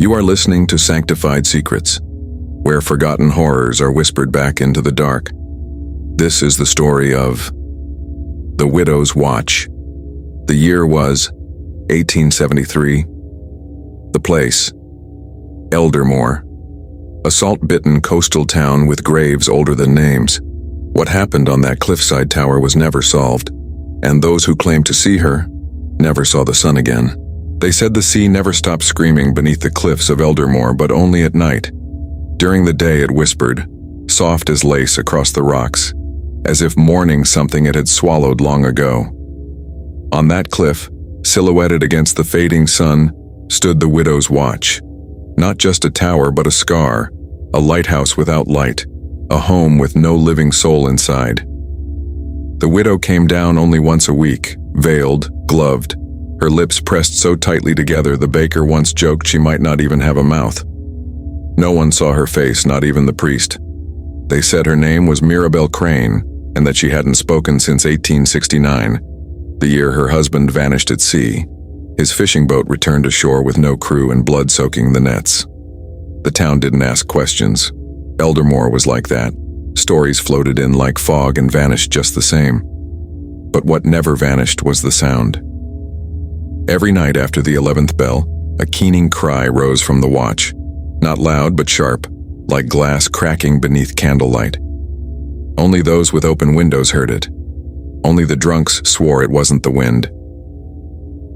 You are listening to Sanctified Secrets, where forgotten horrors are whispered back into the dark. This is the story of The Widow's Watch. The year was 1873. The place, Eldermore, a salt-bitten coastal town with graves older than names. What happened on that cliffside tower was never solved, and those who claimed to see her never saw the sun again. They said the sea never stopped screaming beneath the cliffs of Eldermore, but only at night. During the day it whispered, soft as lace across the rocks, as if mourning something it had swallowed long ago. On that cliff, silhouetted against the fading sun, stood the Widow's Watch. Not just a tower, but a scar, a lighthouse without light, a home with no living soul inside. The widow came down only once a week, veiled, gloved, her lips pressed so tightly together the baker once joked she might not even have a mouth. No one saw her face, not even the priest. They said her name was Mirabelle Crane, and that she hadn't spoken since 1869, the year her husband vanished at sea. His fishing boat returned ashore with no crew and blood soaking the nets. The town didn't ask questions. Eldermore was like that. Stories floated in like fog and vanished just the same. But what never vanished was the sound. Every night after the 11th bell, a keening cry rose from the watch. Not loud but sharp, like glass cracking beneath candlelight. Only those with open windows heard it. Only the drunks swore it wasn't the wind.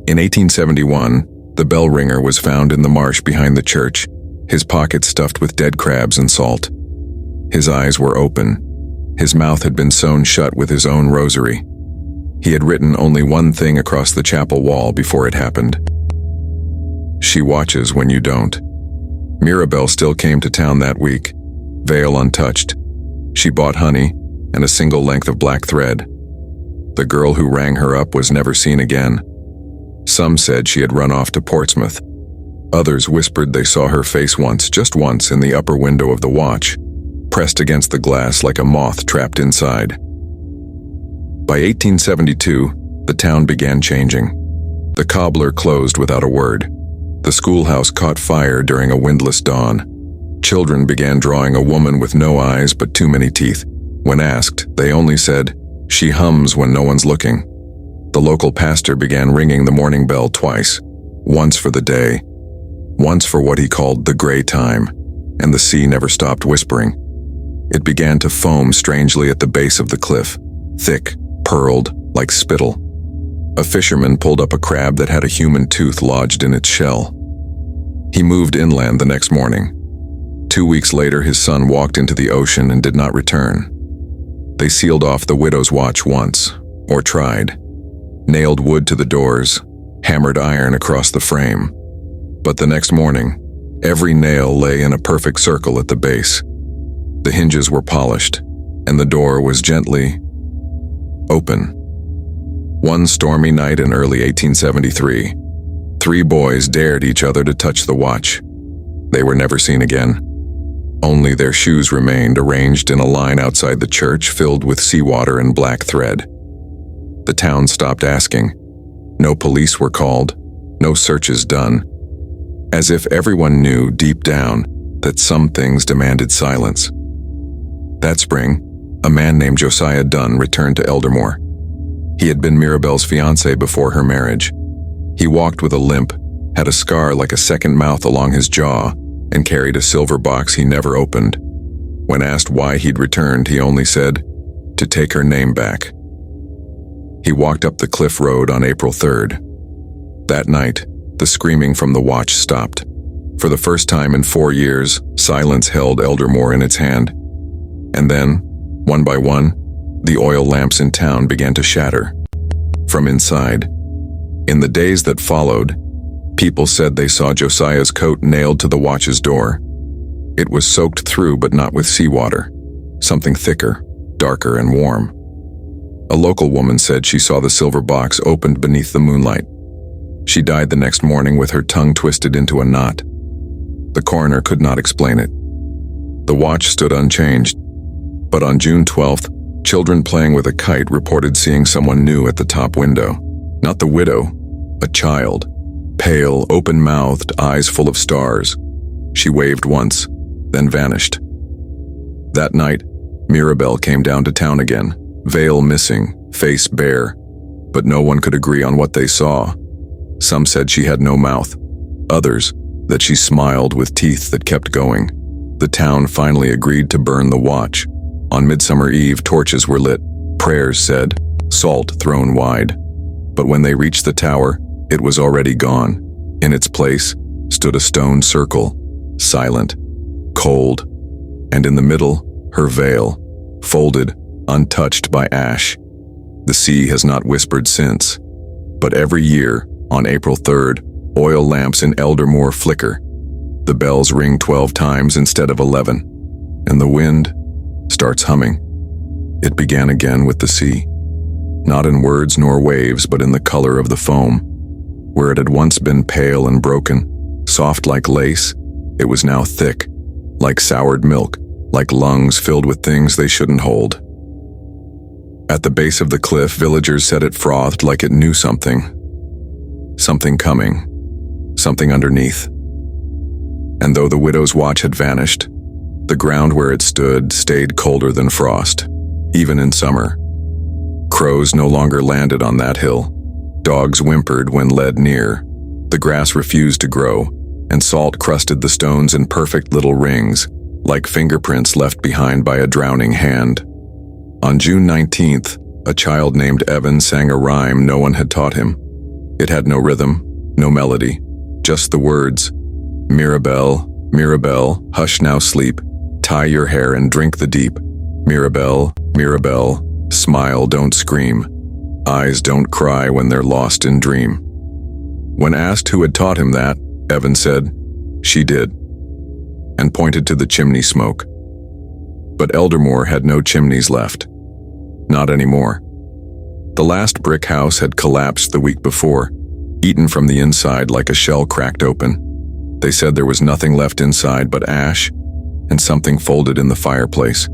In 1871, the bell ringer was found in the marsh behind the church, his pockets stuffed with dead crabs and salt. His eyes were open. His mouth had been sewn shut with his own rosary. He had written only one thing across the chapel wall before it happened. She watches when you don't. Mirabelle still came to town that week, veil untouched. She bought honey and a single length of black thread. The girl who rang her up was never seen again. Some said she had run off to Portsmouth. Others whispered they saw her face once, just once, in the upper window of the watch, pressed against the glass like a moth trapped inside. By 1872, the town began changing. The cobbler closed without a word. The schoolhouse caught fire during a windless dawn. Children began drawing a woman with no eyes but too many teeth. When asked, they only said, "She hums when no one's looking." The local pastor began ringing the morning bell twice, once for the day, once for what he called the gray time, and the sea never stopped whispering. It began to foam strangely at the base of the cliff, thick, pearled, like spittle. A fisherman pulled up a crab that had a human tooth lodged in its shell. He moved inland the next morning. 2 weeks later, his son walked into the ocean and did not return. They sealed off the Widow's Watch once, or tried. Nailed wood to the doors, hammered iron across the frame. But the next morning, every nail lay in a perfect circle at the base. The hinges were polished, and the door was gently open. One stormy night in early 1873, 3 boys dared each other to touch the watch. They were never seen again. Only their shoes remained arranged in a line outside the church filled with seawater and black thread. The town stopped asking. No police were called, no searches done, as if everyone knew deep down that some things demanded silence. That spring, a man named Josiah Dunn returned to Eldermore. He had been Mirabelle's fiancé before her marriage. He walked with a limp, had a scar like a second mouth along his jaw, and carried a silver box he never opened. When asked why he'd returned, he only said, "To take her name back." He walked up the cliff road on April 3rd. That night, the screaming from the watch stopped. For the first time in 4 years, silence held Eldermore in its hand. And then, one by one, the oil lamps in town began to shatter. From inside. In the days that followed, people said they saw Josiah's coat nailed to the watch's door. It was soaked through but not with seawater. Something thicker, darker and warm. A local woman said she saw the silver box opened beneath the moonlight. She died the next morning with her tongue twisted into a knot. The coroner could not explain it. The watch stood unchanged, but on June 12th, children playing with a kite reported seeing someone new at the top window. Not the widow, a child. pale, open-mouthed, eyes full of stars. She waved once, then vanished. That night, Mirabelle came down to town again, veil missing, face bare, but no one could agree on what they saw. Some said she had no mouth, others that she smiled with teeth that kept going. The town finally agreed to burn the watch. On Midsummer Eve, torches were lit, prayers said, salt thrown wide. But when they reached the tower, it was already gone. In its place stood a stone circle, silent, cold, and in the middle, her veil, folded, untouched by ash. The sea has not whispered since, but every year, on April 3rd, oil lamps in Eldermore flicker. The bells ring 12 times instead of 11, and the wind starts humming. It began again with the sea, not in words nor waves, but in the color of the foam. Where it had once been pale and broken, soft like lace, it was now thick, like soured milk, like lungs filled with things they shouldn't hold. At the base of the cliff, villagers said it frothed like it knew something. Something coming, something underneath. And though the widow's watch had vanished, the ground where it stood stayed colder than frost, even in summer. Crows no longer landed on that hill. Dogs whimpered when led near. The grass refused to grow, and salt crusted the stones in perfect little rings, like fingerprints left behind by a drowning hand. On June 19th, a child named Evan sang a rhyme no one had taught him. It had no rhythm, no melody, just the words, "Mirabelle, Mirabelle, hush now sleep, tie your hair and drink the deep. Mirabelle, Mirabelle, smile, don't scream. Eyes don't cry when they're lost in dream." When asked who had taught him that, Evan said, "She did," and pointed to the chimney smoke. But Eldermore had no chimneys left. Not anymore. The last brick house had collapsed the week before, eaten from the inside like a shell cracked open. They said there was nothing left inside but ash and something folded in the fireplace.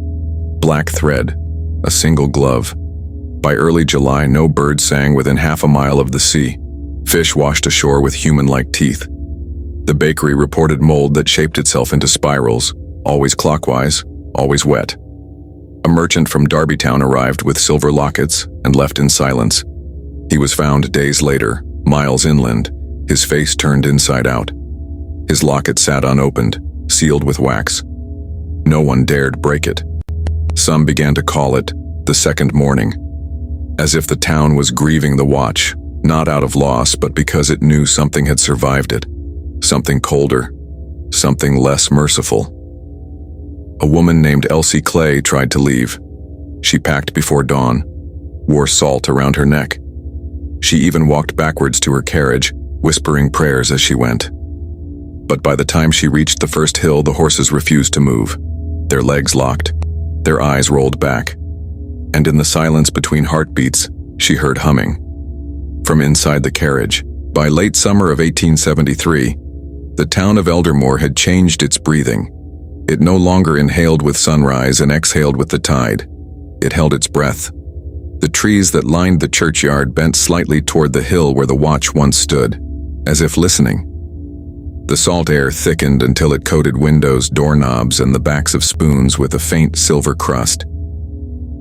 Black thread, a single glove. By early July, no bird sang within half a mile of the sea. Fish washed ashore with human-like teeth. The bakery reported mold that shaped itself into spirals, always clockwise, always wet. A merchant from Darbytown arrived with silver lockets and left in silence. He was found days later, miles inland, his face turned inside out. His locket sat unopened, sealed with wax. No one dared break it. Some began to call it the second mourning, as if the town was grieving the watch, not out of loss, but because it knew something had survived it. Something colder, something less merciful. A woman named Elsie Clay tried to leave. She packed before dawn, wore salt around her neck. She even walked backwards to her carriage, whispering prayers as she went. But by the time she reached the first hill, the horses refused to move. Their legs locked, their eyes rolled back, and in the silence between heartbeats, she heard humming. From inside the carriage, by late summer of 1873, the town of Eldermore had changed its breathing. It no longer inhaled with sunrise and exhaled with the tide. It held its breath. The trees that lined the churchyard bent slightly toward the hill where the watch once stood, as if listening. The salt air thickened until it coated windows, doorknobs, and the backs of spoons with a faint silver crust.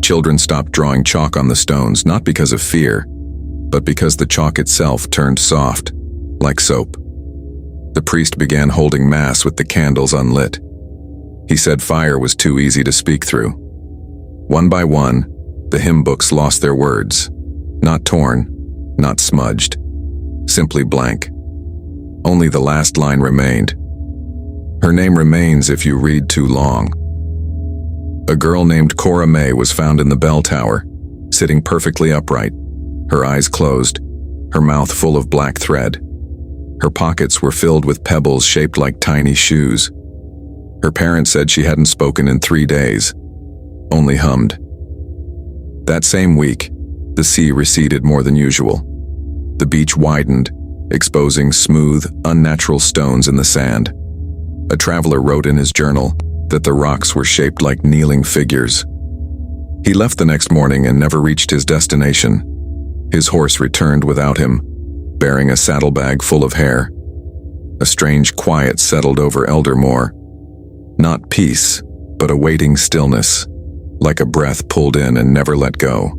Children stopped drawing chalk on the stones, not because of fear, but because the chalk itself turned soft, like soap. The priest began holding mass with the candles unlit. He said fire was too easy to speak through. One by one, the hymn books lost their words, not torn, not smudged, simply blank. Only the last line remained. Her name remains if you read too long. A girl named Cora May was found in the bell tower, sitting perfectly upright, her eyes closed, her mouth full of black thread. Her pockets were filled with pebbles shaped like tiny shoes. Her parents said she hadn't spoken in 3 days, only hummed. That same week, the sea receded more than usual. The beach widened, exposing smooth, unnatural stones in the sand. A traveler wrote in his journal that the rocks were shaped like kneeling figures. He left the next morning and never reached his destination. His horse returned without him, bearing a saddlebag full of hair. A strange quiet settled over Eldermore. Not peace, but a waiting stillness, like a breath pulled in and never let go.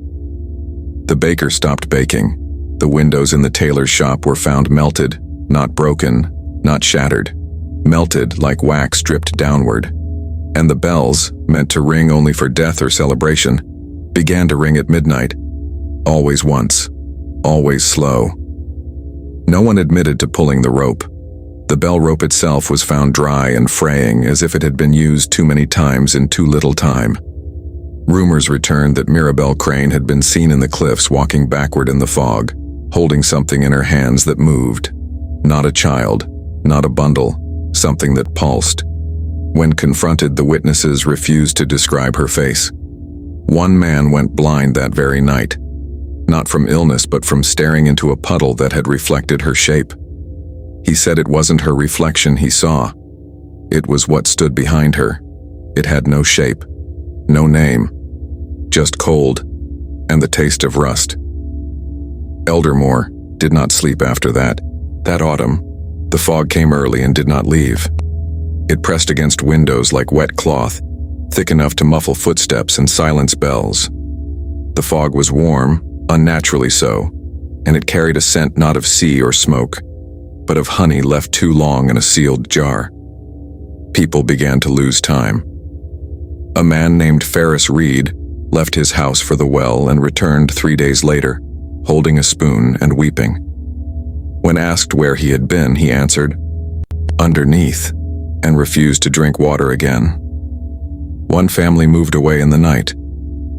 The baker stopped baking. The windows in the tailor's shop were found melted, not broken, not shattered, melted like wax dripped downward. And the bells, meant to ring only for death or celebration, began to ring at midnight. Always once, always slow. No one admitted to pulling the rope. The bell rope itself was found dry and fraying as if it had been used too many times in too little time. Rumors returned that Mirabelle Crane had been seen in the cliffs walking backward in the fog, holding something in her hands that moved. Not a child, not a bundle, something that pulsed. When confronted, the witnesses refused to describe her face. One man went blind that very night, not from illness but from staring into a puddle that had reflected her shape. He said it wasn't her reflection he saw. It was what stood behind her. It had no shape, no name, just cold and the taste of rust. Eldermore did not sleep after that. That autumn, the fog came early and did not leave. It pressed against windows like wet cloth, thick enough to muffle footsteps and silence bells. The fog was warm, unnaturally so, and it carried a scent not of sea or smoke, but of honey left too long in a sealed jar. People began to lose time. A man named Ferris Reed left his house for the well and returned 3 days later, holding a spoon and weeping. When asked where he had been, he answered, "Underneath," and refused to drink water again. One family moved away in the night.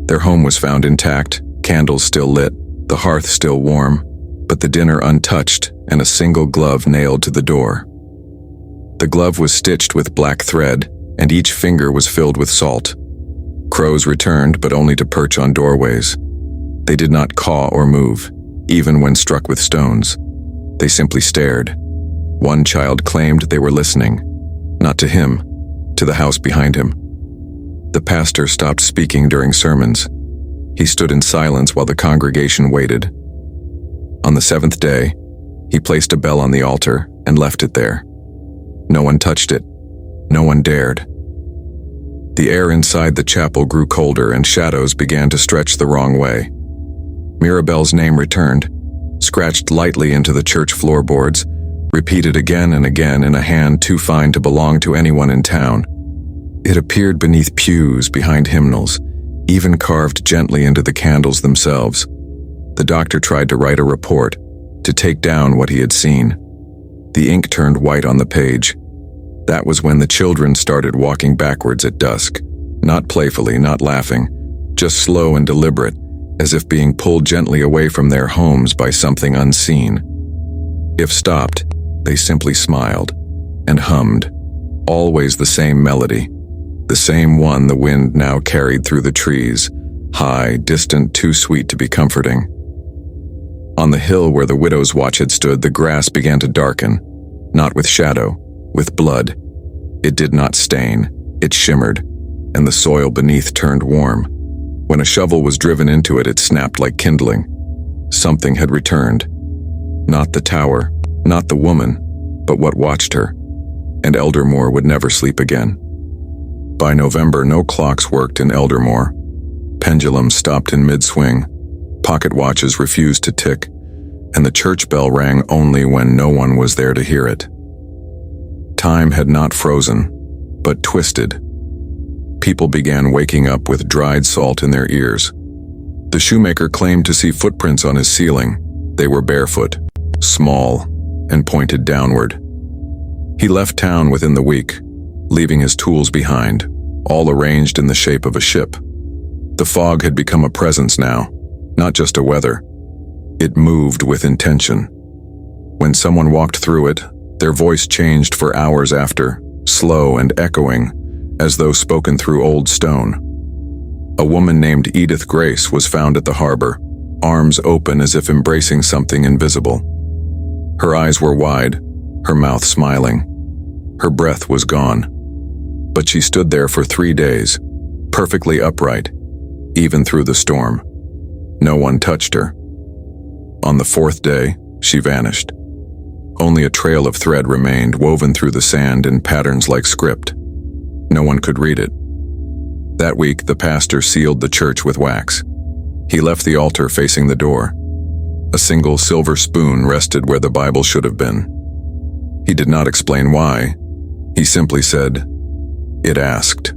Their home was found intact, candles still lit, the hearth still warm, but the dinner untouched and a single glove nailed to the door. The glove was stitched with black thread, and each finger was filled with salt. Crows returned, but only to perch on doorways. They did not caw or move, even when struck with stones. They simply stared. One child claimed they were listening, not to him, to the house behind him. The pastor stopped speaking during sermons. He stood in silence while the congregation waited. On the 7th day, he placed a bell on the altar and left it there. No one touched it. No one dared. The air inside the chapel grew colder and shadows began to stretch the wrong way. Mirabelle's name returned, scratched lightly into the church floorboards, repeated again and again in a hand too fine to belong to anyone in town. It appeared beneath pews, behind hymnals, even carved gently into the candles themselves. The doctor tried to write a report, to take down what he had seen. The ink turned white on the page. That was when the children started walking backwards at dusk, not playfully, not laughing, just slow and deliberate, as if being pulled gently away from their homes by something unseen. If stopped, they simply smiled and hummed, always the same melody, the same one the wind now carried through the trees, high, distant, too sweet to be comforting. On the hill where the widow's watch had stood, the grass began to darken, not with shadow, with blood. It did not stain, it shimmered, and the soil beneath turned warm. When a shovel was driven into it, it snapped like kindling. Something had returned. Not the tower, not the woman, but what watched her. And Eldermore would never sleep again. By November, no clocks worked in Eldermore. Pendulums stopped in mid-swing. Pocket watches refused to tick, and the church bell rang only when no one was there to hear it. Time had not frozen, but twisted. People began waking up with dried salt in their ears. The shoemaker claimed to see footprints on his ceiling. They were barefoot, small, and pointed downward. He left town within the week, leaving his tools behind, all arranged in the shape of a ship. The fog had become a presence now, not just a weather. It moved with intention. When someone walked through it, their voice changed for hours after, slow and echoing, as though spoken through old stone. A woman named Edith Grace was found at the harbor, arms open as if embracing something invisible. Her eyes were wide, her mouth smiling. Her breath was gone. But she stood there for 3 days, perfectly upright, even through the storm. No one touched her. On the 4th day, she vanished. Only a trail of thread remained, woven through the sand in patterns like script. No one could read it. That week, the pastor sealed the church with wax. He left the altar facing the door. A single silver spoon rested where the Bible should have been. He did not explain why. He simply said, "It asked."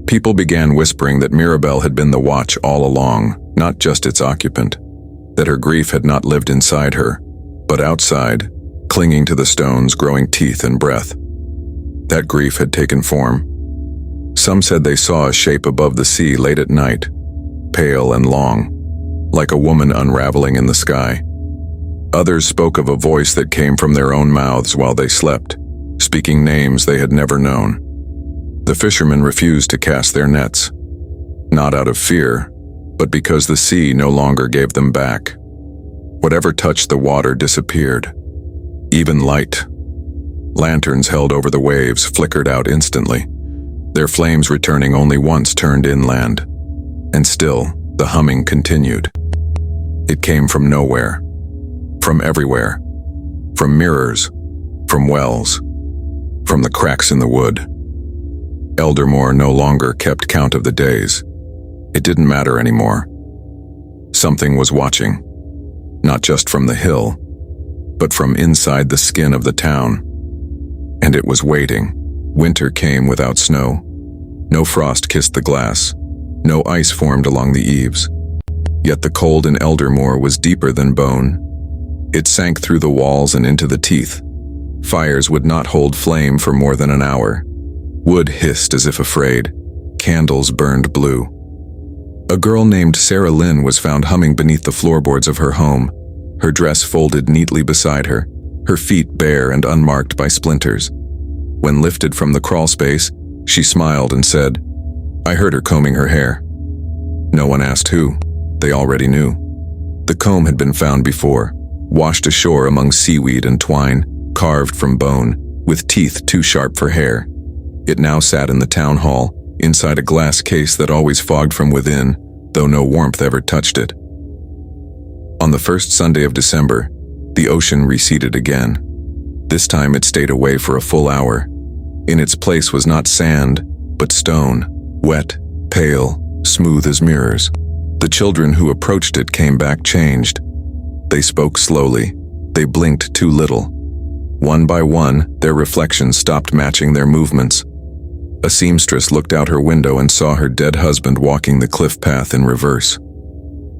People began whispering that Mirabelle had been the watch all along, not just its occupant, that her grief had not lived inside her, but outside, clinging to the stones, growing teeth and breath. That grief had taken form. Some said they saw a shape above the sea late at night, pale and long, like a woman unraveling in the sky. Others spoke of a voice that came from their own mouths while they slept, speaking names they had never known. The fishermen refused to cast their nets, not out of fear, but because the sea no longer gave them back. Whatever touched the water disappeared. Even light. Lanterns held over the waves flickered out instantly, their flames returning only once turned inland. And still, the humming continued. It came from nowhere, from everywhere, from mirrors, from wells, from the cracks in the wood. Eldermore no longer kept count of the days. It didn't matter anymore. Something was watching, not just from the hill, but from inside the skin of the town. And it was waiting. Winter came without snow. No frost kissed the glass. No ice formed along the eaves. Yet the cold in Eldermore was deeper than bone. It sank through the walls and into the teeth. Fires would not hold flame for more than an hour. Wood hissed as if afraid. Candles burned blue. A girl named Sarah Lynn was found humming beneath the floorboards of her home, her dress folded neatly beside her, her feet bare and unmarked by splinters. When lifted from the crawl space, she smiled and said, "I heard her combing her hair." No one asked who. They already knew. The comb had been found before, washed ashore among seaweed and twine, carved from bone, with teeth too sharp for hair. It now sat in the town hall, inside a glass case that always fogged from within, though no warmth ever touched it. On the first Sunday of December, the ocean receded again. This time it stayed away for a full hour. In its place was not sand, but stone, wet, pale, smooth as mirrors. The children who approached it came back changed. They spoke slowly. They blinked too little. One by one, their reflections stopped matching their movements. A seamstress looked out her window and saw her dead husband walking the cliff path in reverse.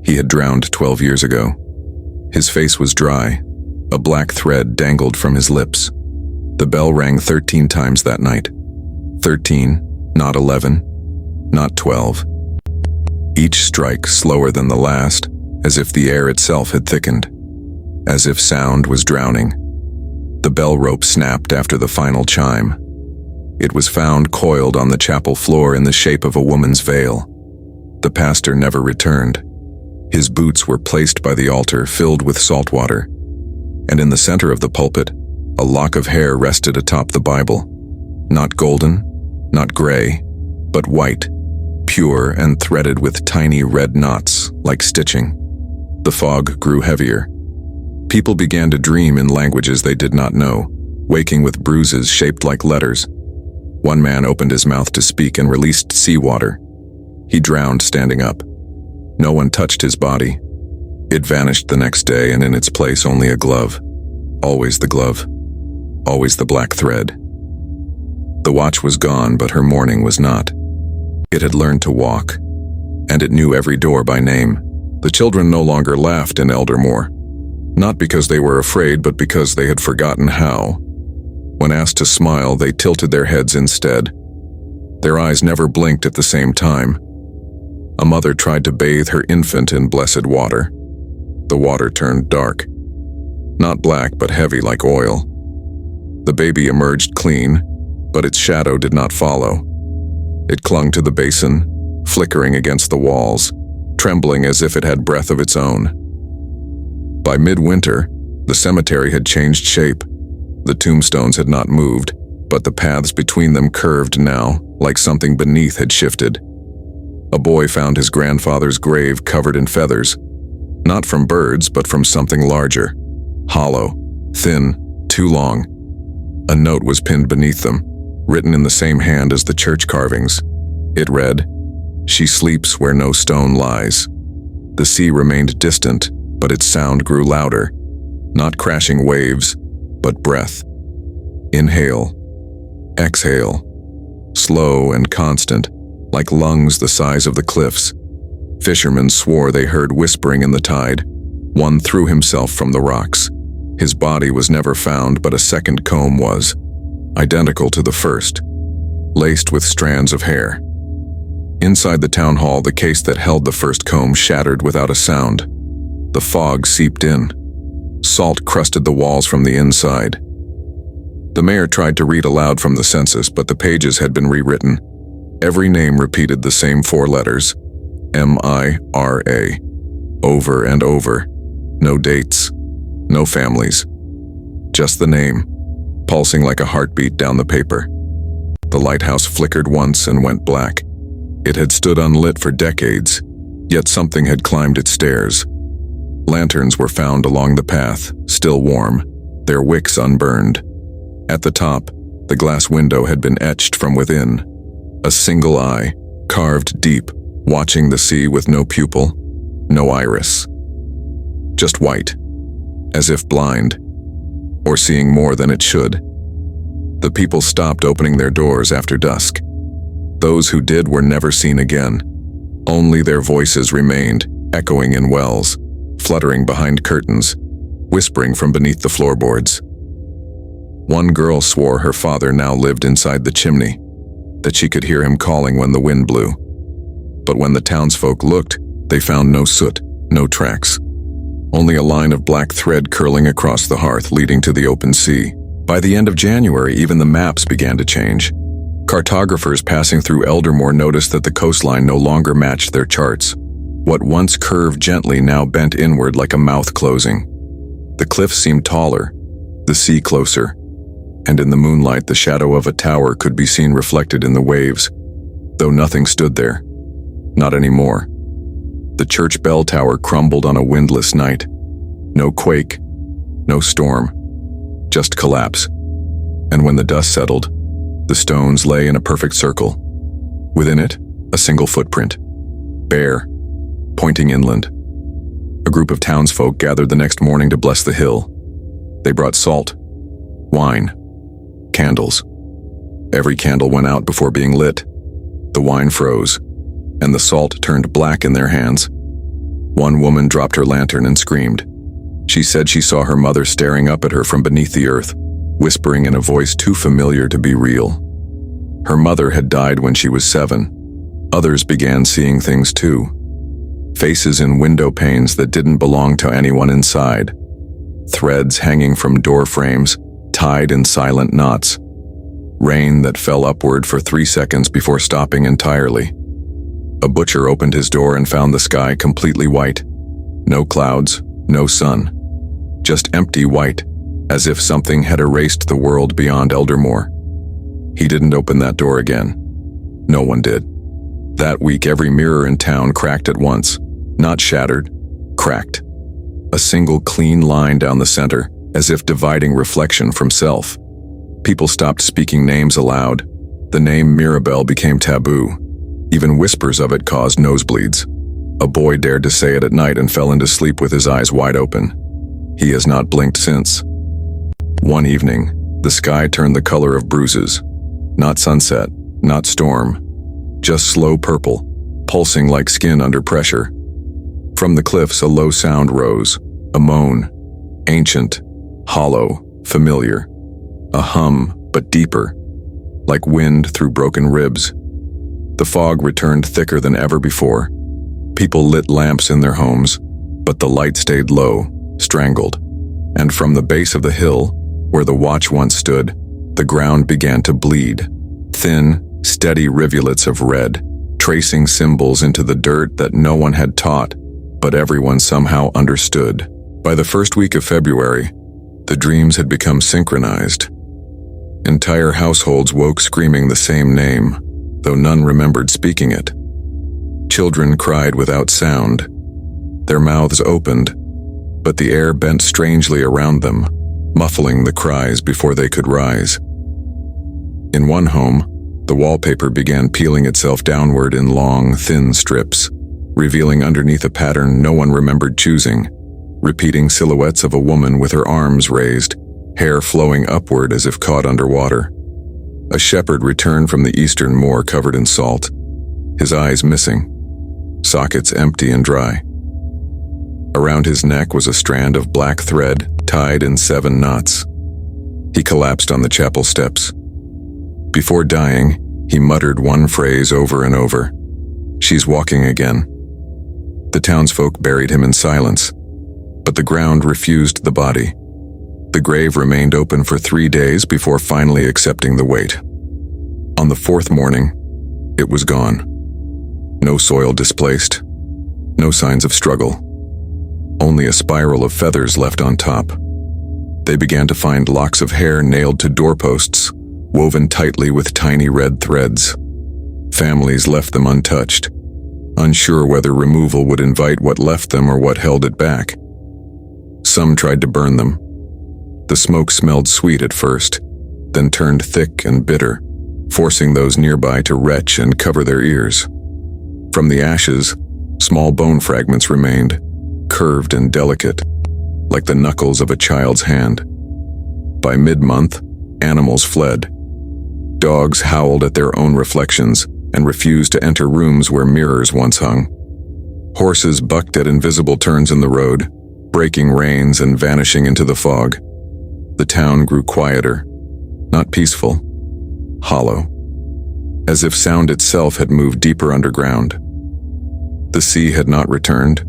He had drowned 12 years ago. His face was dry. A black thread dangled from his lips. The bell rang 13 times that night. 13, not 11, not 12. Each strike slower than the last, as if the air itself had thickened, as if sound was drowning. The bell rope snapped after the final chime. It was found coiled on the chapel floor in the shape of a woman's veil. The pastor never returned. His boots were placed by the altar filled with salt water, and in the center of the pulpit, a lock of hair rested atop the Bible. Not golden, not gray, but white, pure and threaded with tiny red knots, like stitching. The fog grew heavier. People began to dream in languages they did not know, waking with bruises shaped like letters. One man opened his mouth to speak and released seawater. He drowned standing up. No one touched his body. It vanished the next day, and in its place only a glove. Always the glove. Always the black thread. The watch was gone, but her mourning was not. It had learned to walk, and it knew every door by name. The children no longer laughed in Eldermore, not because they were afraid, but because they had forgotten how. When asked to smile, they tilted their heads instead. Their eyes never blinked at the same time. A mother tried to bathe her infant in blessed water. The water turned dark. Not black, but heavy like oil. The baby emerged clean, but its shadow did not follow. It clung to the basin, flickering against the walls, trembling as if it had breath of its own. By midwinter, the cemetery had changed shape. The tombstones had not moved, but the paths between them curved now, like something beneath had shifted. A boy found his grandfather's grave covered in feathers. Not from birds, but from something larger. Hollow, thin, too long. A note was pinned beneath them, written in the same hand as the church carvings. It read, "She sleeps where no stone lies." The sea remained distant, but its sound grew louder. Not crashing waves, but breath. Inhale. Exhale. Slow and constant, like lungs the size of the cliffs. Fishermen swore they heard whispering in the tide. One threw himself from the rocks. His body was never found, but a second comb was, identical to the first, laced with strands of hair. Inside the town hall, the case that held the first comb shattered without a sound. The fog seeped in. Salt crusted the walls from the inside. The mayor tried to read aloud from the census, but the pages had been rewritten. Every name repeated the same 4 letters, M-I-R-A, over and over. No dates, no families. Just the name, pulsing like a heartbeat down the paper. The lighthouse flickered once and went black. It had stood unlit for decades, yet something had climbed its stairs. Lanterns were found along the path, still warm, their wicks unburned. At the top, the glass window had been etched from within. A single eye, carved deep, watching the sea with no pupil, no iris. Just white, as if blind, or seeing more than it should. The people stopped opening their doors after dusk. Those who did were never seen again. Only their voices remained, echoing in wells, fluttering behind curtains, whispering from beneath the floorboards. One girl swore her father now lived inside the chimney, that she could hear him calling when the wind blew. But when the townsfolk looked, they found no soot, no tracks. Only a line of black thread curling across the hearth leading to the open sea. By the end of January, even the maps began to change. Cartographers passing through Eldermore noticed that the coastline no longer matched their charts. What once curved gently now bent inward like a mouth closing. The cliffs seemed taller, the sea closer, and in the moonlight the shadow of a tower could be seen reflected in the waves, though nothing stood there. Not anymore. The church bell tower crumbled on a windless night. No quake, no storm, just collapse. And when the dust settled, the stones lay in a perfect circle. Within it, a single footprint, bare, pointing inland. A group of townsfolk gathered the next morning to bless the hill. They brought salt, wine, candles. Every candle went out before being lit. The wine froze, and the salt turned black in their hands. One woman dropped her lantern and screamed. She said she saw her mother staring up at her from beneath the earth, whispering in a voice too familiar to be real. Her mother had died when she was 7. Others began seeing things too. Faces in window panes that didn't belong to anyone inside. Threads hanging from door frames, tied in silent knots. Rain that fell upward for 3 seconds before stopping entirely. A butcher opened his door and found the sky completely white. No clouds, no sun. Just empty white, as if something had erased the world beyond Eldermore. He didn't open that door again. No one did. That week every mirror in town cracked at once. Not shattered, cracked. A single clean line down the center, as if dividing reflection from self. People stopped speaking names aloud. The name Mirabelle became taboo. Even whispers of it caused nosebleeds. A boy dared to say it at night and fell into sleep with his eyes wide open. He has not blinked since. One evening, the sky turned the color of bruises. Not sunset, not storm. Just slow purple, pulsing like skin under pressure. From the cliffs a low sound rose, a moan, ancient, hollow, familiar. A hum, but deeper, like wind through broken ribs. The fog returned thicker than ever before. People lit lamps in their homes, but the light stayed low, strangled. And from the base of the hill, where the watch once stood, the ground began to bleed. Thin, steady rivulets of red, tracing symbols into the dirt that no one had taught, but everyone somehow understood. By the first week of February, the dreams had become synchronized. Entire households woke screaming the same name, though none remembered speaking it. Children cried without sound. Their mouths opened, but the air bent strangely around them, muffling the cries before they could rise. In one home, the wallpaper began peeling itself downward in long, thin strips, revealing underneath a pattern no one remembered choosing, repeating silhouettes of a woman with her arms raised, hair flowing upward as if caught underwater. A shepherd returned from the eastern moor covered in salt, his eyes missing, sockets empty and dry. Around his neck was a strand of black thread tied in 7 knots. He collapsed on the chapel steps. Before dying, he muttered one phrase over and over: "She's walking again." The townsfolk buried him in silence, but the ground refused the body. The grave remained open for 3 days before finally accepting the weight. On the 4th morning, it was gone. No soil displaced, no signs of struggle. Only a spiral of feathers left on top. They began to find locks of hair nailed to doorposts, woven tightly with tiny red threads. Families left them untouched, unsure whether removal would invite what left them or what held it back. Some tried to burn them. The smoke smelled sweet at first, then turned thick and bitter, forcing those nearby to retch and cover their ears. From the ashes, small bone fragments remained, curved and delicate, like the knuckles of a child's hand. By mid-month, animals fled. Dogs howled at their own reflections and refused to enter rooms where mirrors once hung. Horses bucked at invisible turns in the road, breaking reins and vanishing into the fog. The town grew quieter, not peaceful, hollow, as if sound itself had moved deeper underground. The sea had not returned.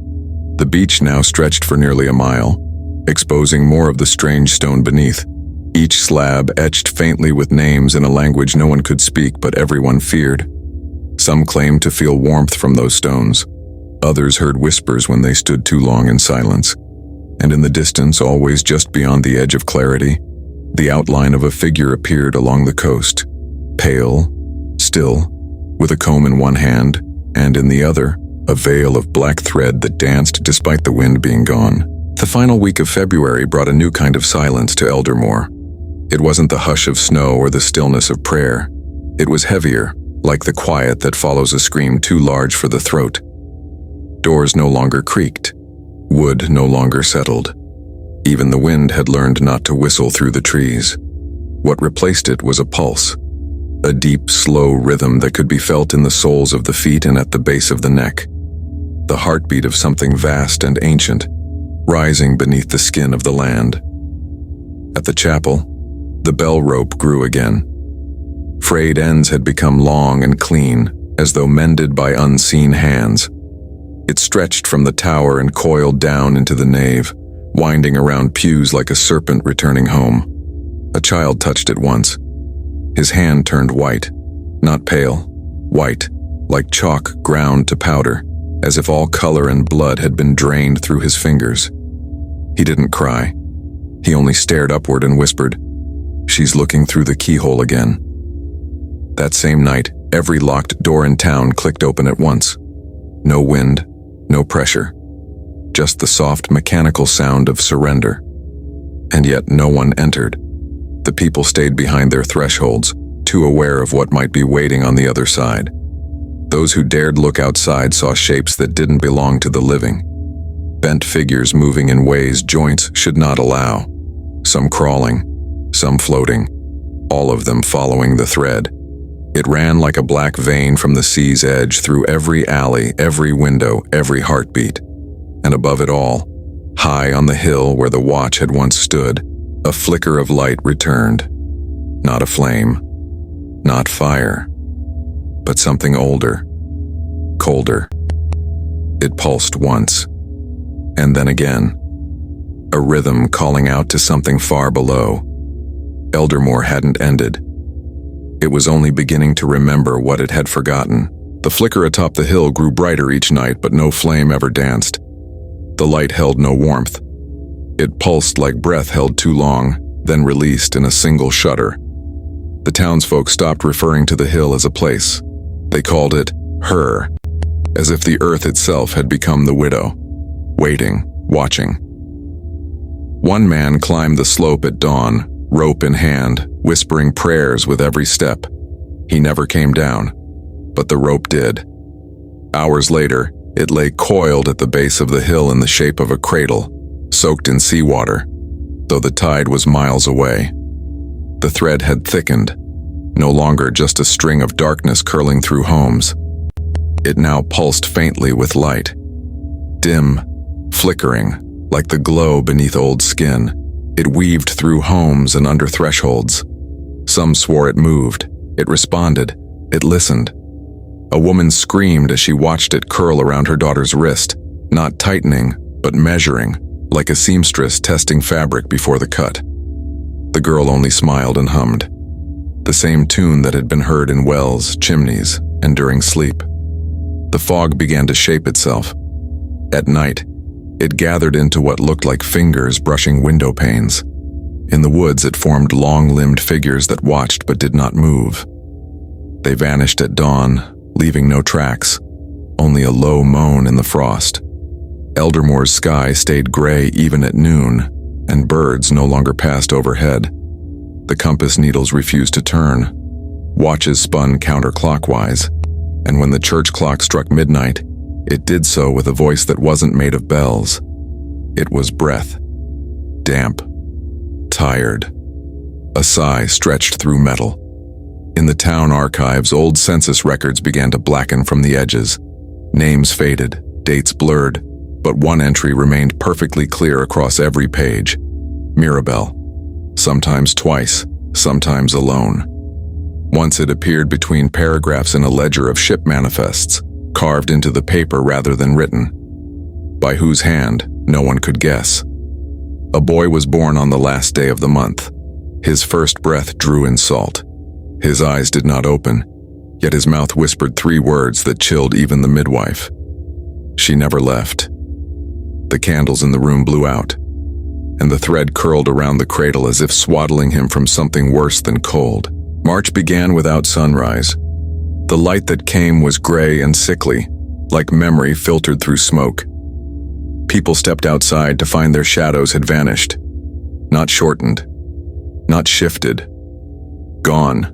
The beach now stretched for nearly a mile, exposing more of the strange stone beneath, each slab etched faintly with names in a language no one could speak but everyone feared. Some claimed to feel warmth from those stones. Others heard whispers when they stood too long in silence. And in the distance, always just beyond the edge of clarity, the outline of a figure appeared along the coast, pale, still, with a comb in one hand, and in the other, a veil of black thread that danced despite the wind being gone. The final week of February brought a new kind of silence to Eldermore. It wasn't the hush of snow or the stillness of prayer. It was heavier, like the quiet that follows a scream too large for the throat. Doors no longer creaked. Wood no longer settled. Even the wind had learned not to whistle through the trees. What replaced it was a pulse, a deep, slow rhythm that could be felt in the soles of the feet and at the base of the neck. The heartbeat of something vast and ancient, rising beneath the skin of the land. At the chapel, the bell rope grew again. Frayed ends had become long and clean, as though mended by unseen hands. It stretched from the tower and coiled down into the nave, winding around pews like a serpent returning home. A child touched it once. His hand turned white, not pale, white, like chalk ground to powder, as if all color and blood had been drained through his fingers. He didn't cry. He only stared upward and whispered, "She's looking through the keyhole again." That same night, every locked door in town clicked open at once. No wind, no pressure, just the soft mechanical sound of surrender. And yet no one entered. The people stayed behind their thresholds, too aware of what might be waiting on the other side. Those who dared look outside saw shapes that didn't belong to the living. Bent figures moving in ways joints should not allow. Some crawling, some floating, all of them following the thread. It ran like a black vein from the sea's edge through every alley, every window, every heartbeat. And above it all, high on the hill where the watch had once stood, a flicker of light returned. Not a flame, not fire, but something older, colder. It pulsed once, and then again, a rhythm calling out to something far below. Eldermore hadn't ended. It was only beginning to remember what it had forgotten. The flicker atop the hill grew brighter each night, but no flame ever danced. The light held no warmth. It pulsed like breath held too long, then released in a single shudder. The townsfolk stopped referring to the hill as a place. They called it her, as if the earth itself had become the widow. waiting, watching. One man climbed the slope at dawn, rope in hand, whispering prayers with every step. He never came down, but the rope did. Hours later, it lay coiled at the base of the hill in the shape of a cradle, soaked in seawater, though the tide was miles away. The thread had thickened, no longer just a string of darkness curling through homes. It now pulsed faintly with light, dim, flickering, like the glow beneath old skin. It weaved through homes and under thresholds. Some swore it moved, it responded, it listened. A woman screamed as she watched it curl around her daughter's wrist, not tightening, but measuring, like a seamstress testing fabric before the cut. The girl only smiled and hummed, the same tune that had been heard in wells, chimneys, and during sleep. The fog began to shape itself. At night, it gathered into what looked like fingers brushing window panes. In the woods, it formed long-limbed figures that watched but did not move. They vanished at dawn, leaving no tracks, only a low moan in the frost. Eldermoor's sky stayed gray even at noon, and birds no longer passed overhead. The compass needles refused to turn. Watches spun counterclockwise, and when the church clock struck midnight, it did so with a voice that wasn't made of bells. It was breath. Damp. Tired. A sigh stretched through metal. In the town archives, old census records began to blacken from the edges. Names faded, dates blurred, but one entry remained perfectly clear across every page. Mirabelle. Sometimes twice, sometimes alone. Once it appeared between paragraphs in a ledger of ship manifests, carved into the paper rather than written. By whose hand, no one could guess. A boy was born on the last day of the month. His first breath drew in salt. His eyes did not open, yet his mouth whispered 3 words that chilled even the midwife. She never left. The candles in the room blew out, and the thread curled around the cradle as if swaddling him from something worse than cold. March began without sunrise. The light that came was gray and sickly, like memory filtered through smoke. People stepped outside to find their shadows had vanished. Not shortened, not shifted. Gone.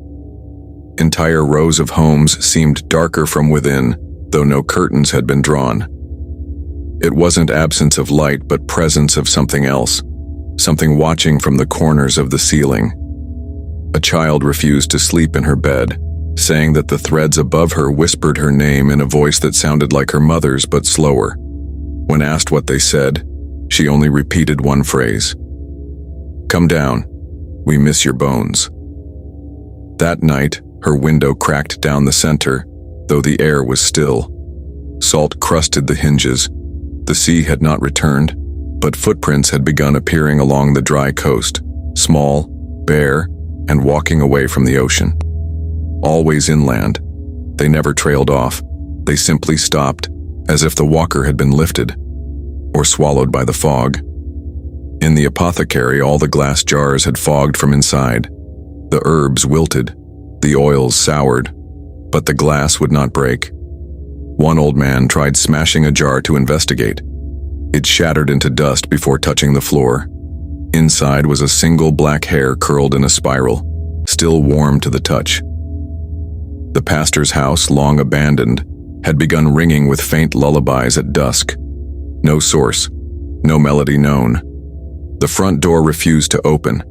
Entire rows of homes seemed darker from within, though no curtains had been drawn. It wasn't absence of light, but presence of something else, something watching from the corners of the ceiling. A child refused to sleep in her bed, saying that the threads above her whispered her name in a voice that sounded like her mother's but slower. When asked what they said, she only repeated one phrase. "Come down. We miss your bones." That night, her window cracked down the center, though the air was still. Salt crusted the hinges. The sea had not returned, but footprints had begun appearing along the dry coast, small, bare, and walking away from the ocean. Always inland. They never trailed off. They simply stopped, as if the walker had been lifted, or swallowed by the fog. In the apothecary, all the glass jars had fogged from inside. The herbs wilted, the oils soured, but the glass would not break. One old man tried smashing a jar to investigate. It shattered into dust before touching the floor. Inside was a single black hair curled in a spiral, still warm to the touch. The pastor's house, long abandoned, had begun ringing with faint lullabies at dusk. No source, no melody known. The front door refused to open,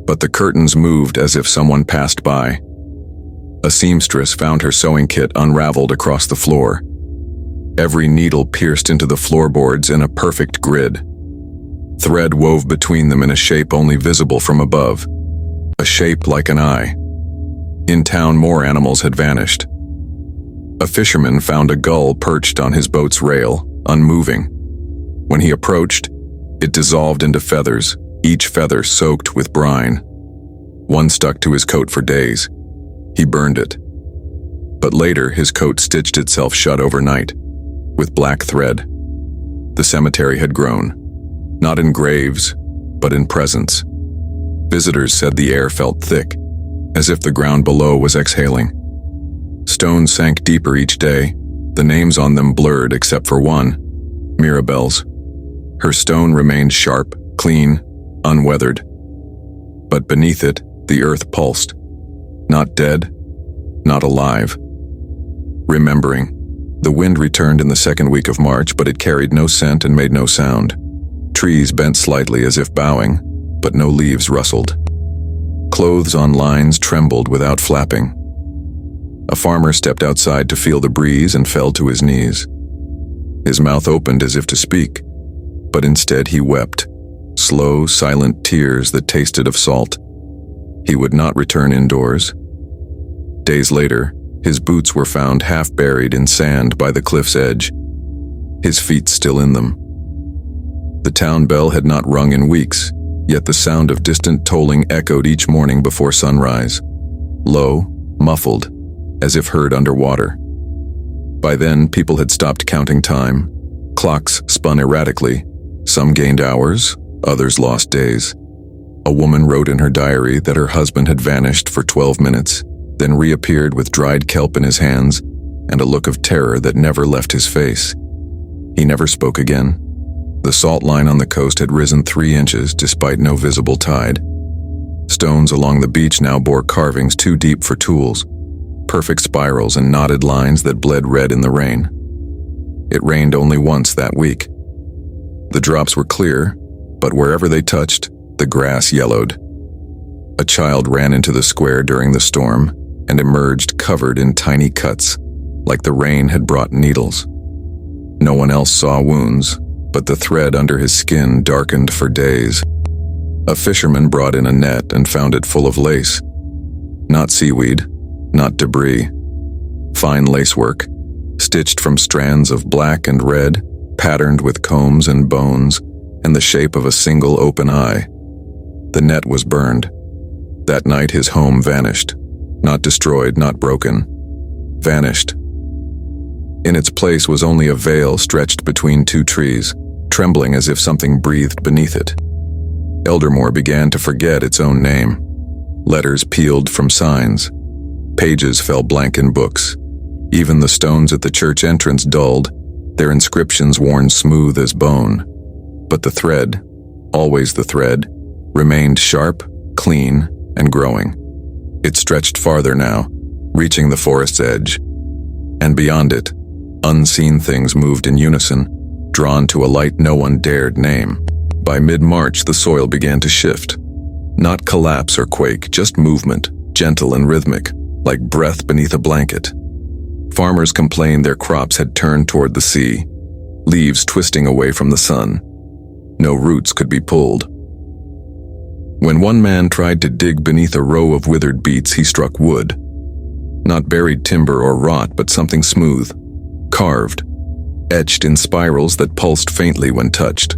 but the curtains moved as if someone passed by. A seamstress found her sewing kit unraveled across the floor. Every needle pierced into the floorboards in a perfect grid. Thread wove between them in a shape only visible from above, a shape like an eye. In town, more animals had vanished. A fisherman found a gull perched on his boat's rail, unmoving. When he approached, it dissolved into feathers, each feather soaked with brine. One stuck to his coat for days. He burned it. But later, his coat stitched itself shut overnight, with black thread. The cemetery had grown, not in graves, but in presence. Visitors said the air felt thick, as if the ground below was exhaling. Stones sank deeper each day, the names on them blurred except for one, Mirabelle's. Her stone remained sharp, clean, unweathered. But beneath it, the earth pulsed. Not dead, not alive. Remembering. The wind returned in the second week of March, but it carried no scent and made no sound. Trees bent slightly as if bowing, but no leaves rustled. Clothes on lines trembled without flapping. A farmer stepped outside to feel the breeze and fell to his knees. His mouth opened as if to speak, but instead he wept, slow, silent tears that tasted of salt. He would not return indoors. Days later, his boots were found half buried in sand by the cliff's edge, his feet still in them. The town bell had not rung in weeks, yet the sound of distant tolling echoed each morning before sunrise, low, muffled, as if heard underwater. By then, people had stopped counting time. Clocks spun erratically. Some gained hours, others lost days. A woman wrote in her diary that her husband had vanished for 12 minutes, then reappeared with dried kelp in his hands and a look of terror that never left his face. He never spoke again. The salt line on the coast had risen 3 inches despite no visible tide. Stones along the beach now bore carvings too deep for tools, perfect spirals and knotted lines that bled red in the rain. It rained only once that week. The drops were clear, but wherever they touched, the grass yellowed. A child ran into the square during the storm and emerged covered in tiny cuts, like the rain had brought needles. No one else saw wounds, but the thread under his skin darkened for days. A fisherman brought in a net and found it full of lace. Not seaweed, not debris. Fine lacework, stitched from strands of black and red, patterned with combs and bones, and the shape of a single open eye. The net was burned. That night his home vanished. Not destroyed, not broken. Vanished. In its place was only a veil stretched between 2 trees, trembling as if something breathed beneath it. Eldermore began to forget its own name. Letters peeled from signs. Pages fell blank in books. Even the stones at the church entrance dulled, their inscriptions worn smooth as bone. But the thread, always the thread, remained sharp, clean, and growing. It stretched farther now, reaching the forest's edge. And beyond it, unseen things moved in unison, drawn to a light no one dared name. By mid-March, the soil began to shift. Not collapse or quake, just movement, gentle and rhythmic, like breath beneath a blanket. Farmers complained their crops had turned toward the sea, leaves twisting away from the sun. No roots could be pulled. When one man tried to dig beneath a row of withered beets, he struck wood. Not buried timber or rot, but something smooth, carved, etched in spirals that pulsed faintly when touched.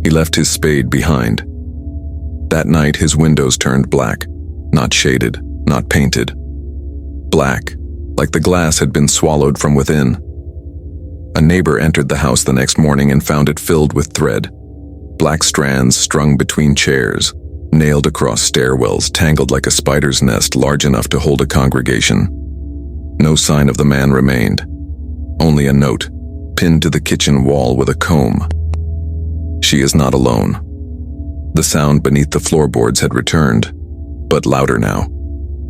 He left his spade behind. That night his windows turned black, not shaded, not painted. Black, like the glass had been swallowed from within. A neighbor entered the house the next morning and found it filled with thread. Black strands strung between chairs, nailed across stairwells, tangled like a spider's nest large enough to hold a congregation. No sign of the man remained. Only a note, pinned to the kitchen wall with a comb. She is not alone. The sound beneath the floorboards had returned, but louder now.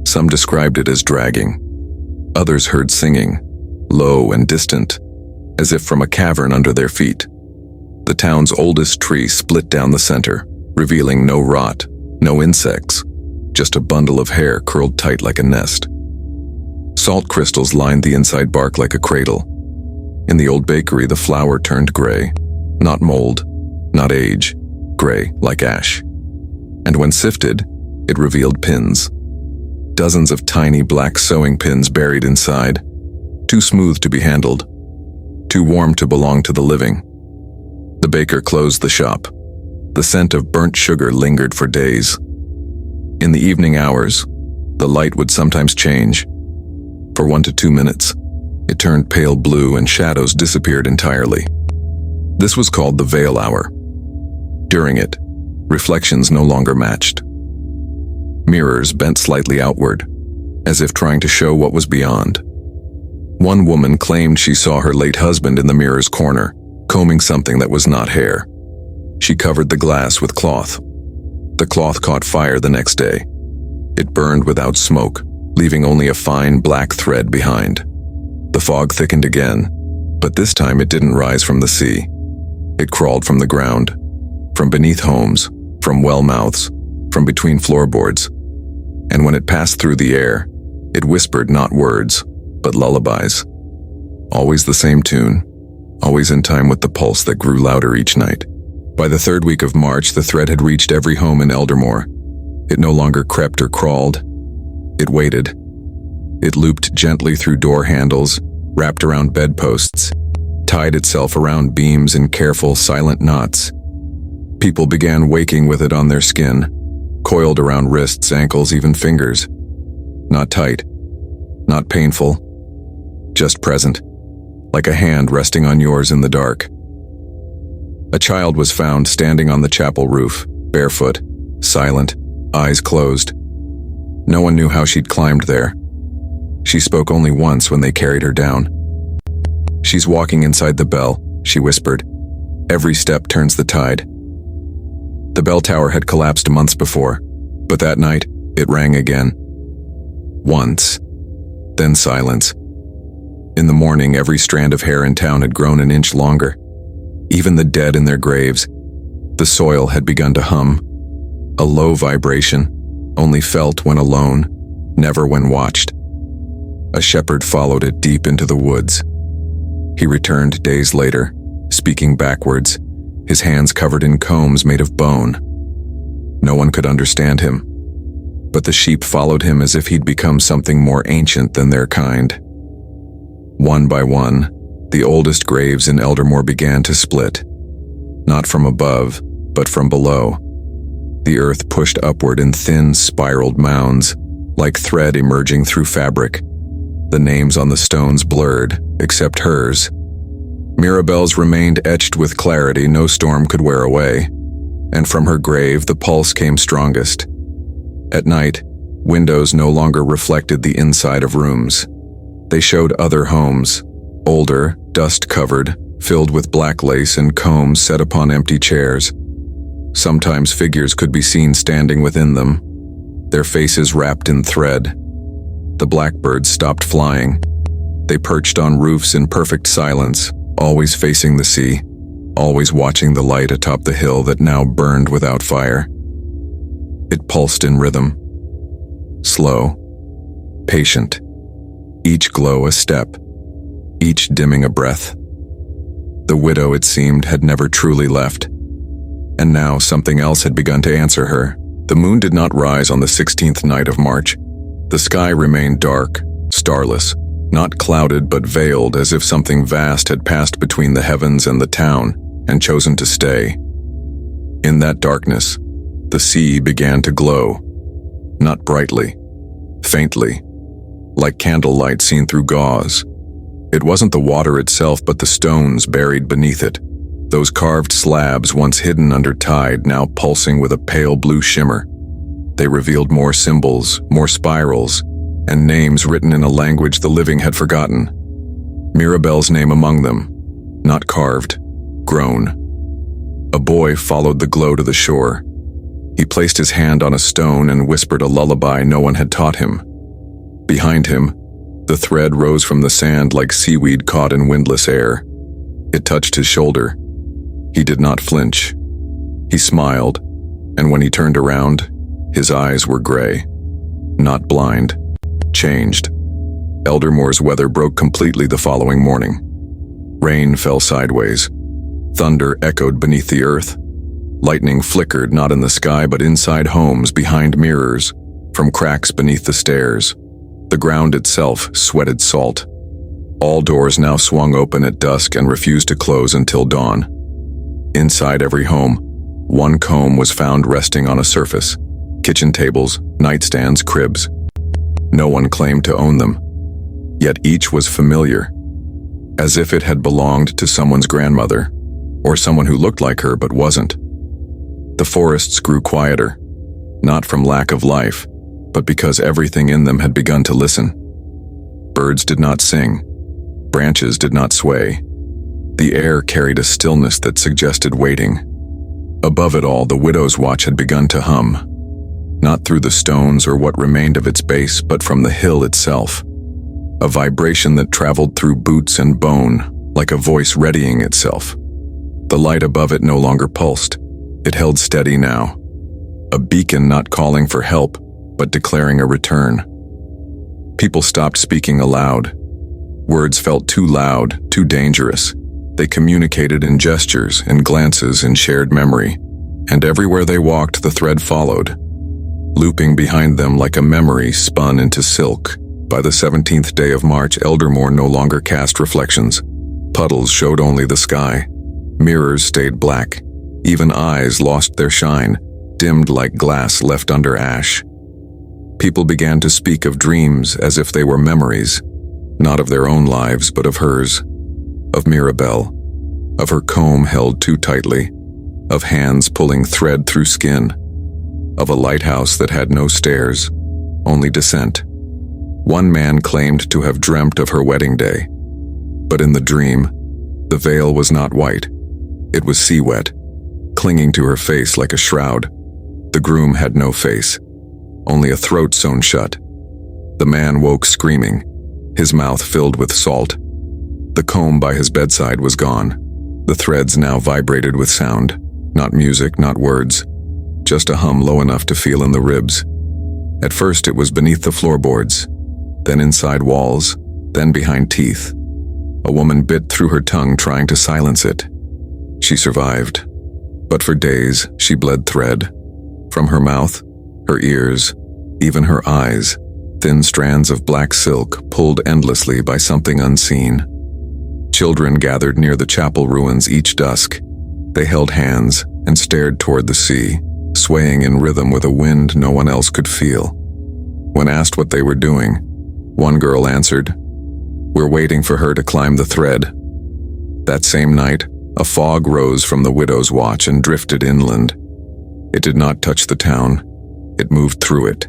Some described it as dragging. Others heard singing, low and distant, as if from a cavern under their feet. The town's oldest tree split down the center, revealing no rot, no insects, just a bundle of hair curled tight like a nest. Salt crystals lined the inside bark like a cradle. In the old bakery, the flour turned gray, not mold, not age, gray like ash. And when sifted, it revealed pins. Dozens of tiny black sewing pins buried inside, too smooth to be handled, too warm to belong to the living. The baker closed the shop. The scent of burnt sugar lingered for days. In the evening hours, the light would sometimes change. For 1 to 2 minutes, it turned pale blue and shadows disappeared entirely. This was called the veil hour. During it, reflections no longer matched. Mirrors bent slightly outward, as if trying to show what was beyond. One woman claimed she saw her late husband in the mirror's corner, combing something that was not hair. She covered the glass with cloth. The cloth caught fire the next day. It burned without smoke, leaving only a fine black thread behind. The fog thickened again, but this time it didn't rise from the sea. It crawled from the ground, from beneath homes, from well mouths, from between floorboards. And when it passed through the air, it whispered not words, but lullabies. Always the same tune, always in time with the pulse that grew louder each night. By the third week of March, the thread had reached every home in Eldermore. It no longer crept or crawled. It waited. It looped gently through door handles, wrapped around bedposts, tied itself around beams in careful, silent knots. People began waking with it on their skin, coiled around wrists, ankles, even fingers. Not tight, not painful, just present, like a hand resting on yours in the dark. A child was found standing on the chapel roof, barefoot, silent, eyes closed. No one knew how she'd climbed there. She spoke only once when they carried her down. "She's walking inside the bell," she whispered. "Every step turns the tide." The bell tower had collapsed months before, but that night, it rang again. Once, then silence. In the morning, every strand of hair in town had grown an inch longer. Even the dead in their graves, the soil had begun to hum. A low vibration, only felt when alone, never when watched. A shepherd followed it deep into the woods. He returned days later, speaking backwards, his hands covered in combs made of bone. No one could understand him, but the sheep followed him as if he'd become something more ancient than their kind. One by one, the oldest graves in Eldermore began to split. Not from above, but from below. The earth pushed upward in thin, spiraled mounds, like thread emerging through fabric. The names on the stones blurred, except hers. Mirabelle's remained etched with clarity no storm could wear away, and from her grave the pulse came strongest. At night, windows no longer reflected the inside of rooms. They showed other homes, older, dust-covered, filled with black lace and combs set upon empty chairs. Sometimes figures could be seen standing within them, their faces wrapped in thread. The blackbirds stopped flying. They perched on roofs in perfect silence, always facing the sea, always watching the light atop the hill that now burned without fire. It pulsed in rhythm. Slow, patient, each glow a step, each dimming a breath. The widow, it seemed, had never truly left. And now something else had begun to answer her. The moon did not rise on the 16th night of March. The sky remained dark, starless, not clouded but veiled, as if something vast had passed between the heavens and the town and chosen to stay. In that darkness, the sea began to glow, not brightly, faintly, like candlelight seen through gauze. It wasn't the water itself, but the stones buried beneath it. Those carved slabs, once hidden under tide, now pulsing with a pale blue shimmer. They revealed more symbols, more spirals, and names written in a language the living had forgotten. Mirabelle's name among them, not carved, grown. A boy followed the glow to the shore. He placed his hand on a stone and whispered a lullaby no one had taught him. Behind him, the thread rose from the sand like seaweed caught in windless air. It touched his shoulder. He did not flinch. He smiled, and when he turned around, his eyes were gray. Not blind, changed. Eldermore's weather broke completely the following morning. Rain fell sideways. Thunder echoed beneath the earth. Lightning flickered not in the sky but inside homes, behind mirrors, from cracks beneath the stairs. The ground itself sweated salt. All doors now swung open at dusk and refused to close until dawn. Inside every home, one comb was found resting on a surface. Kitchen tables, nightstands, cribs. No one claimed to own them. Yet each was familiar, as if it had belonged to someone's grandmother, or someone who looked like her but wasn't. The forests grew quieter, not from lack of life, but because everything in them had begun to listen. Birds did not sing. Branches did not sway. The air carried a stillness that suggested waiting. Above it all, the widow's watch had begun to hum, not through the stones or what remained of its base, but from the hill itself. A vibration that traveled through boots and bone, like a voice readying itself. The light above it no longer pulsed. It held steady now. A beacon not calling for help, but declaring a return. People stopped speaking aloud. Words felt too loud, too dangerous. They communicated in gestures, in glances, in shared memory. And everywhere they walked, the thread followed, looping behind them like a memory spun into silk. By the 17th day of March, Eldermore no longer cast reflections. Puddles showed only the sky. Mirrors stayed black. Even eyes lost their shine, dimmed like glass left under ash. People began to speak of dreams as if they were memories, not of their own lives, but of hers, of Mirabelle, of her comb held too tightly, of hands pulling thread through skin, of a lighthouse that had no stairs, only descent. One man claimed to have dreamt of her wedding day, but in the dream, the veil was not white. It was sea-wet, clinging to her face like a shroud. The groom had no face, only a throat sewn shut. The man woke screaming, his mouth filled with salt. The comb by his bedside was gone. The threads now vibrated with sound, not music, not words, just a hum low enough to feel in the ribs. At first it was beneath the floorboards, then inside walls, then behind teeth. A woman bit through her tongue trying to silence it. She survived, but for days she bled thread. From her mouth, her ears, even her eyes, thin strands of black silk pulled endlessly by something unseen. Children gathered near the chapel ruins each dusk. They held hands and stared toward the sea, swaying in rhythm with a wind no one else could feel. When asked what they were doing, one girl answered, "We're waiting for her to climb the thread." That same night, a fog rose from the widow's watch and drifted inland. It did not touch the town. It moved through it.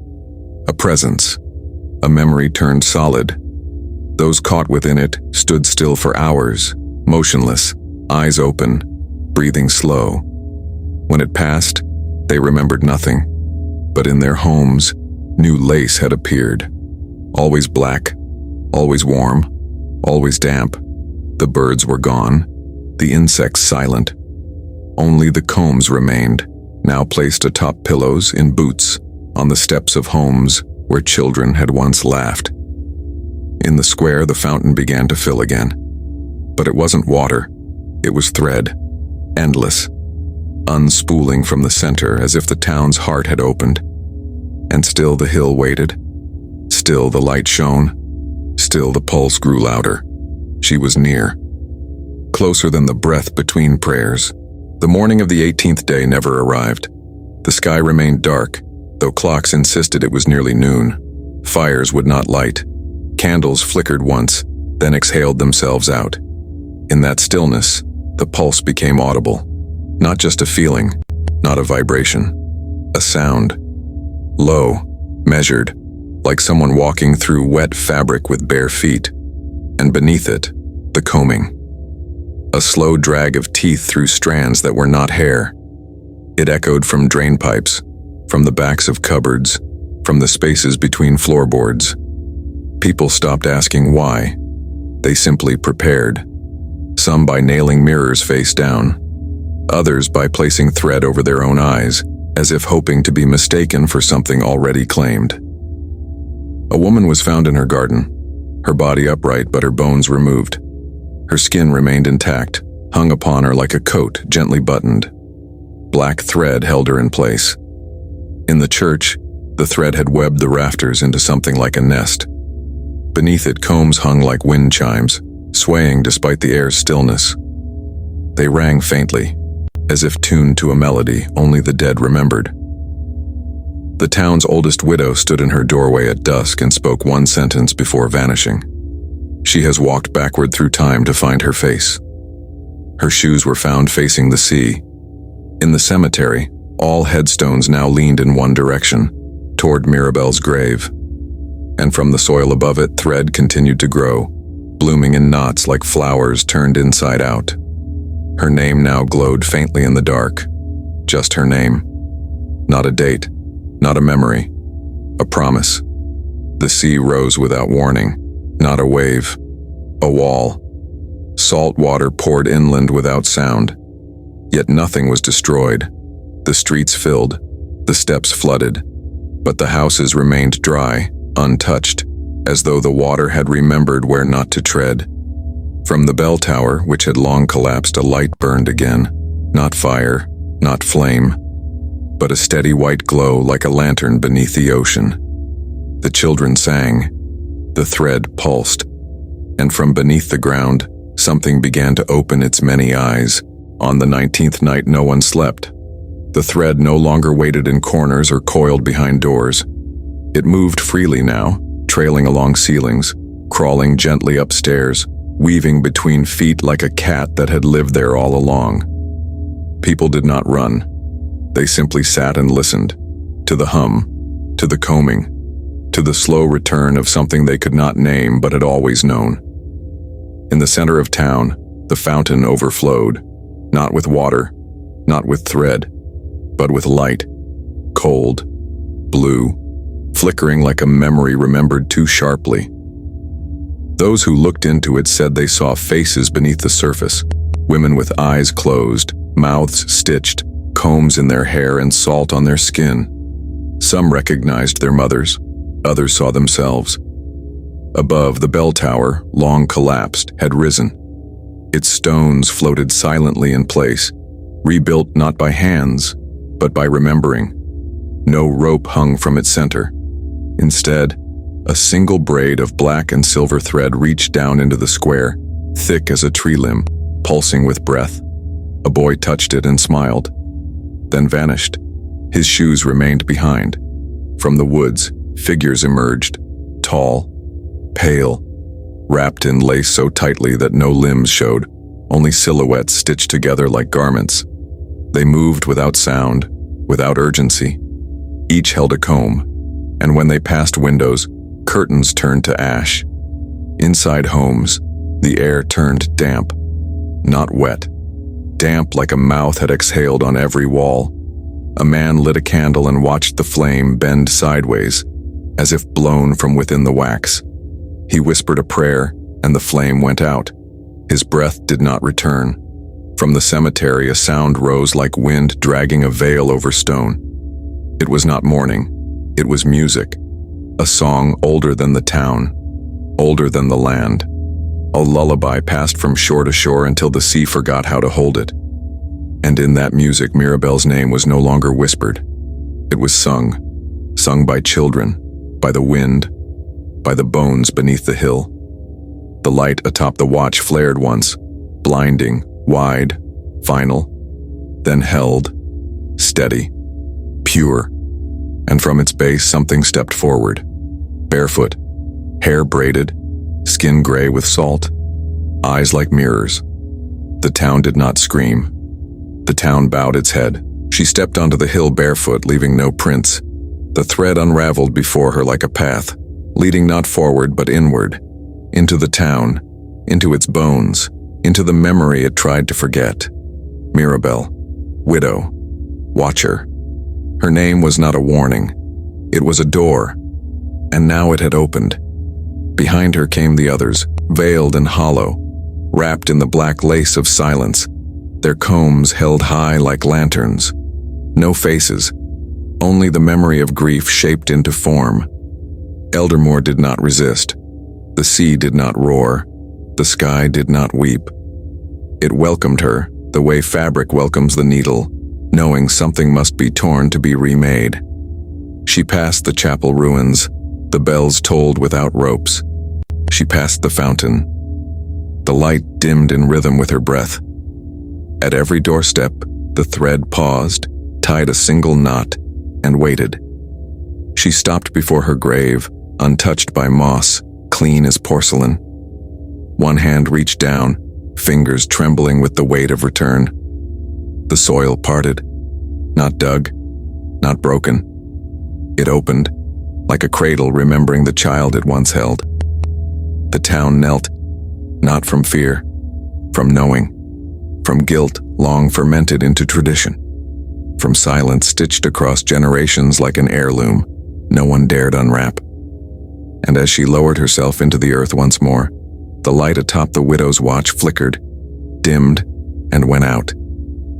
A presence. A memory turned solid. Those caught within it stood still for hours, motionless, eyes open, breathing slow. When it passed, they remembered nothing. But in their homes, new lace had appeared. Always black, always warm, always damp. The birds were gone, the insects silent. Only the combs remained, now placed atop pillows in boots, on the steps of homes where children had once laughed. In the square, the fountain began to fill again. But it wasn't water, it was thread, endless, unspooling from the center as if the town's heart had opened. And still the hill waited. Still the light shone. Still the pulse grew louder. She was near. Closer than the breath between prayers. The morning of the 18th day never arrived. The sky remained dark, though clocks insisted it was nearly noon. Fires would not light. Candles flickered once, then exhaled themselves out. In that stillness, the pulse became audible. Not just a feeling, not a vibration. A sound. Low, measured, like someone walking through wet fabric with bare feet. And beneath it, the combing. A slow drag of teeth through strands that were not hair. It echoed from drain pipes, from the backs of cupboards, from the spaces between floorboards. People stopped asking why. They simply prepared. Some by nailing mirrors face down. Others by placing thread over their own eyes, as if hoping to be mistaken for something already claimed. A woman was found in her garden, her body upright but her bones removed. Her skin remained intact, hung upon her like a coat gently buttoned. Black thread held her in place. In the church, the thread had webbed the rafters into something like a nest. Beneath it, combs hung like wind chimes, swaying despite the air's stillness. They rang faintly, as if tuned to a melody only the dead remembered. The town's oldest widow stood in her doorway at dusk and spoke one sentence before vanishing. She has walked backward through time to find her face. Her shoes were found facing the sea. In the cemetery, all headstones now leaned in one direction, toward Mirabelle's grave. And from the soil above it, thread continued to grow, blooming in knots like flowers turned inside out. Her name now glowed faintly in the dark. Just her name. Not a date, not a memory, a promise. The sea rose without warning, not a wave, a wall. Salt water poured inland without sound. Yet nothing was destroyed. The streets filled, the steps flooded, but the houses remained dry, untouched, as though the water had remembered where not to tread. From the bell tower, which had long collapsed, a light burned again, not fire, not flame, but a steady white glow like a lantern beneath the ocean. The children sang. The thread pulsed, and from beneath the ground, something began to open its many eyes. On the 19th night, no one slept. The thread no longer waited in corners or coiled behind doors. It moved freely now, trailing along ceilings, crawling gently upstairs, weaving between feet like a cat that had lived there all along. People did not run. They simply sat and listened, to the hum, to the combing, to the slow return of something they could not name but had always known. In the center of town, the fountain overflowed, not with water, not with thread, but with light, cold, blue, flickering like a memory remembered too sharply. Those who looked into it said they saw faces beneath the surface, women with eyes closed, mouths stitched, combs in their hair and salt on their skin. Some recognized their mothers, others saw themselves. Above, the bell tower, long collapsed, had risen. Its stones floated silently in place, rebuilt not by hands, but by remembering. No rope hung from its center. Instead, a single braid of black and silver thread reached down into the square, thick as a tree limb, pulsing with breath. A boy touched it and smiled, then vanished. His shoes remained behind. From the woods, figures emerged, tall, pale, wrapped in lace so tightly that no limbs showed, only silhouettes stitched together like garments. They moved without sound, without urgency. Each held a comb, and when they passed windows, curtains turned to ash. Inside homes, the air turned damp, not wet, damp like a mouth had exhaled on every wall. A man lit a candle and watched the flame bend sideways, as if blown from within the wax. He whispered a prayer, and the flame went out. His breath did not return. From the cemetery, a sound rose like wind dragging a veil over stone. It was not mourning, it was music. A song older than the town, older than the land. A lullaby passed from shore to shore until the sea forgot how to hold it. And in that music, Mirabel's name was no longer whispered. It was sung, sung by children, by the wind, by the bones beneath the hill. The light atop the watch flared once, blinding, wide, final, then held, steady, pure, and from its base something stepped forward, barefoot, hair braided, skin gray with salt, eyes like mirrors. The town did not scream. The town bowed its head. She stepped onto the hill barefoot, leaving no prints. The thread unraveled before her like a path, leading not forward but inward, into the town, into its bones, into the memory it tried to forget. Mirabel, widow, watcher. Her name was not a warning. It was a door, and now it had opened. Behind her came the others, veiled and hollow, wrapped in the black lace of silence, their combs held high like lanterns. No faces, only the memory of grief shaped into form. Eldermore did not resist. The sea did not roar. The sky did not weep. It welcomed her, the way fabric welcomes the needle, knowing something must be torn to be remade. She passed the chapel ruins. The bells tolled without ropes. She passed the fountain. The light dimmed in rhythm with her breath. At every doorstep, the thread paused, tied a single knot, and waited. She stopped before her grave, untouched by moss, clean as porcelain. One hand reached down, fingers trembling with the weight of return. The soil parted, not dug, not broken. It opened, like a cradle remembering the child it once held. The town knelt, not from fear, from knowing. from guilt long fermented into tradition, from silence stitched across generations like an heirloom no one dared unwrap. And as she lowered herself into the earth once more, the light atop the widow's watch flickered, dimmed, and went out.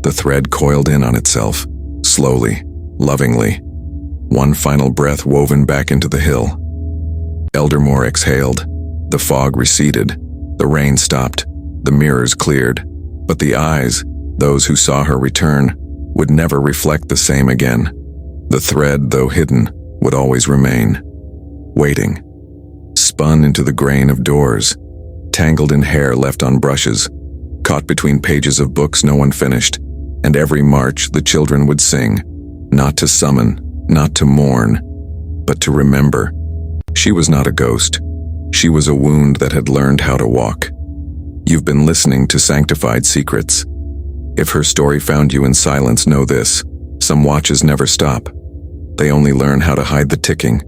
The thread coiled in on itself, slowly, lovingly, one final breath woven back into the hill. Eldermore exhaled. The fog receded. The rain stopped. The mirrors cleared. But the eyes, those who saw her return, would never reflect the same again. The thread, though hidden, would always remain, waiting, spun into the grain of doors, tangled in hair left on brushes, caught between pages of books no one finished, and every march the children would sing, not to summon, not to mourn, but to remember. She was not a ghost. She was a wound that had learned how to walk. You've been listening to Sanctified Secrets. If her story found you in silence, know this: some watches never stop. They only learn how to hide the ticking,